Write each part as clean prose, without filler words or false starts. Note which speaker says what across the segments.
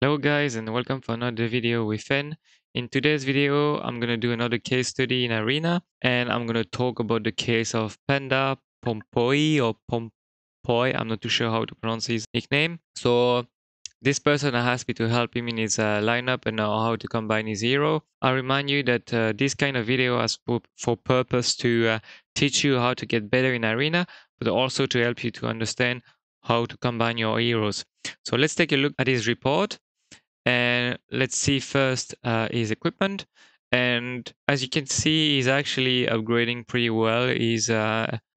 Speaker 1: Hello guys and welcome for another video with Fen. In today's video, I'm going to do another case study in Arena and I'm going to talk about the case of Panda Pompoi or Pompoi. I'm not too sure how to pronounce his nickname. So this person asked me to help him in his lineup and know how to combine his hero. I remind you that this kind of video has for purpose to teach you how to get better in Arena, but also to help you to understand how to combine your heroes. So let's take a look at his report. And let's see first his equipment. And as you can see, he's actually upgrading pretty well his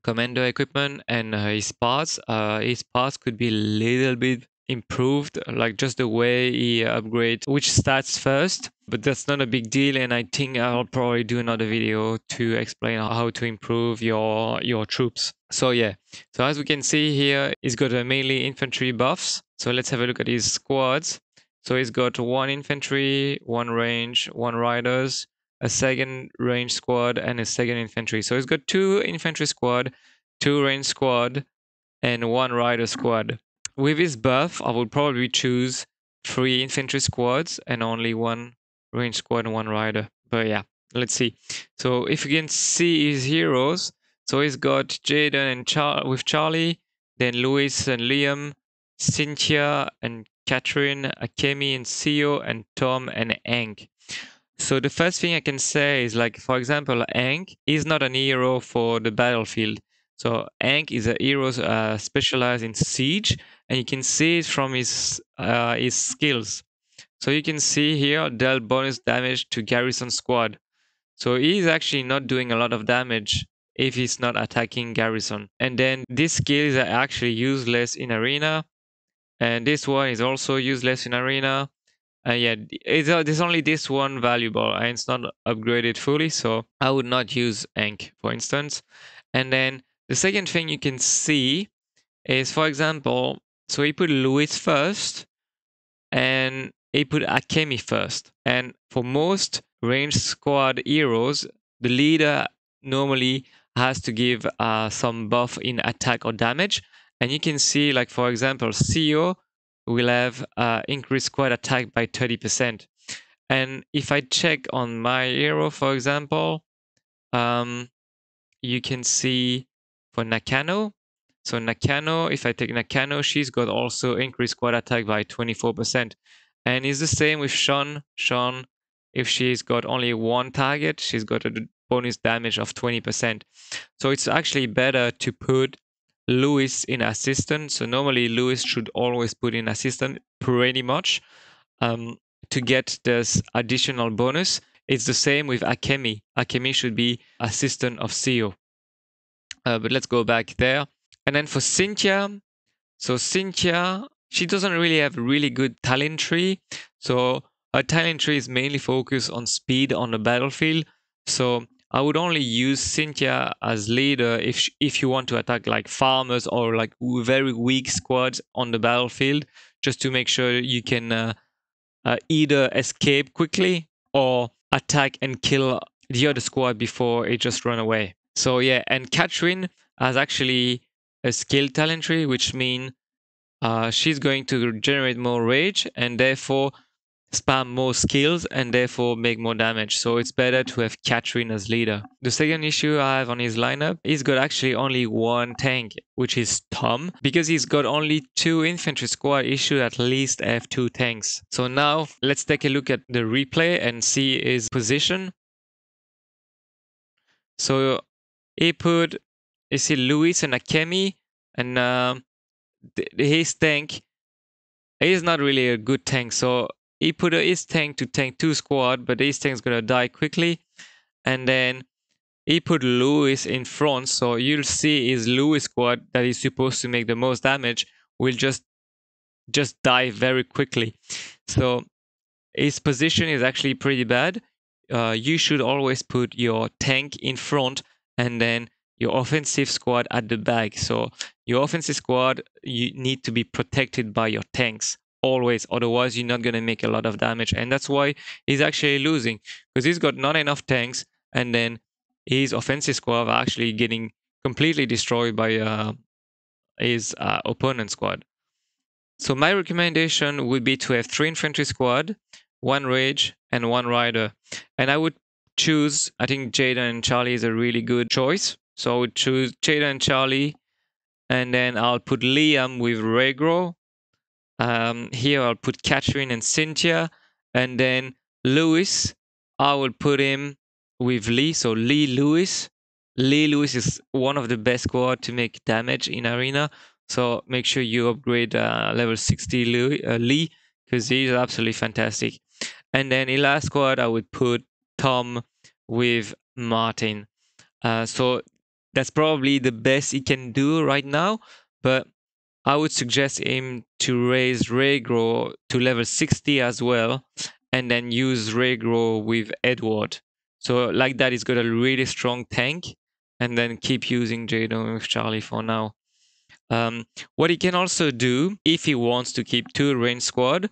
Speaker 1: commander equipment and his parts. His parts could be a little bit improved, like just the way he upgrades which stats first, but that's not a big deal, and I think I'll probably do another video to explain how to improve your troops. So yeah, so as we can see here, he's got mainly infantry buffs. So let's have a look at his squads. So he's got one infantry, one range, one riders, a second range squad, and a second infantry. So he's got two infantry squad, two range squad, and one rider squad. With his buff, I would probably choose 3 infantry squads and only one range squad and one rider. But yeah, let's see. So if you can see his heroes, so he's got Jaden and with Charlie, then Louis and Liam, Cynthia and Catherine, Akemi and Sio, and Tom and Hank. So the first thing I can say is, like, for example, Hank is not an hero for the battlefield. So Hank is a hero specialized in siege, and you can see it from his skills. So you can see here, dealt bonus damage to garrison squad. So he's actually not doing a lot of damage if he's not attacking garrison. And then these skills are actually useless in arena, and this one is also useless in arena. Yeah, there's only this one valuable and it's not upgraded fully, so I would not use Ankh, for instance. And then the second thing you can see is, for example, so he put Louis first and he put Akemi first. And for most ranged squad heroes, the leader normally has to give some buff in attack or damage. And you can see, like, for example, CEO will have increased squad attack by 30%. And if I check on my hero, for example, you can see for Nakano. So Nakano, if I take Nakano, she's got also increased squad attack by 24%. And it's the same with Sean. Sean, if she's got only one target, she's got a bonus damage of 20%. So it's actually better to put Louis in assistant. So normally Louis should always put in assistant pretty much to get this additional bonus. It's the same with Akemi. Akemi should be assistant of CEO. But let's go back there. And then for Cynthia, so Cynthia, she doesn't really have a really good talent tree. So her talent tree is mainly focused on speed on the battlefield. So I would only use Cynthia as leader if you want to attack like farmers or like very weak squads on the battlefield, just to make sure you can either escape quickly or attack and kill the other squad before it just run away. So yeah, and Catherine has actually a skill talent tree, which means she's going to generate more rage and therefore spam more skills and therefore make more damage. So it's better to have Catherine as leader. The second issue I have on his lineup, he's got actually only one tank, which is Tom. Because he's got only 2 infantry squad, he should at least have 2 tanks. So now let's take a look at the replay and see his position. So he put, you see, Louis and Akemi, and his tank is not really a good tank. So he put his tank to tank 2 squad, but his tank's gonna die quickly. And then he put Louis in front, so you'll see his Louis squad that is supposed to make the most damage will just die very quickly. So his position is actually pretty bad. You should always put your tank in front and then your offensive squad at the back. So your offensive squad, you need to be protected by your tanks always, otherwise you're not going to make a lot of damage. And that's why he's actually losing, because he's got not enough tanks, and then his offensive squad are actually getting completely destroyed by his opponent squad. So my recommendation would be to have 3 infantry squad, 1 rage, and 1 rider. And I would choose, I think Jaden and Charlie is a really good choice. So I would choose Jaden and Charlie, and then I'll put Liam with Regro. Here I'll put Catherine and Cynthia, and then Lewis, I will put him with Lee, so Lee Lewis. Lee Lewis is one of the best squad to make damage in arena, so make sure you upgrade level 60 Lee, because he's absolutely fantastic. And then in last squad, I would put Tom with Martin. So that's probably the best he can do right now, but I would suggest him to raise Regro to level 60 as well, and then use Regro with Edward. So like that, he's got a really strong tank, and then keep using Jadon with Charlie for now. What he can also do, if he wants to keep 2 range squad,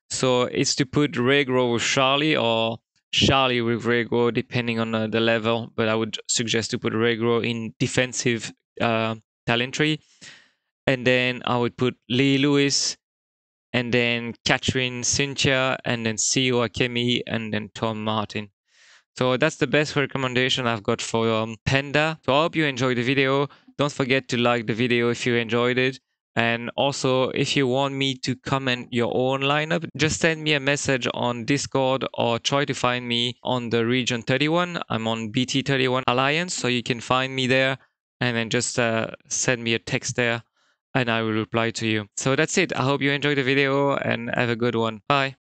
Speaker 1: so it's to put Regro with Charlie or Charlie with Regro, depending on the level. But I would suggest to put Regro in defensive talent tree. And then I would put Lee Lewis, and then Catherine Cynthia, and then CEO Akemi, and then Tom Martin. So that's the best recommendation I've got for Panda. So I hope you enjoyed the video. Don't forget to like the video if you enjoyed it. And also, if you want me to comment your own lineup, just send me a message on Discord or try to find me on the Region 31. I'm on BT31 Alliance, so you can find me there. And then just send me a text there and I will reply to you. So that's it. I hope you enjoyed the video and have a good one. Bye.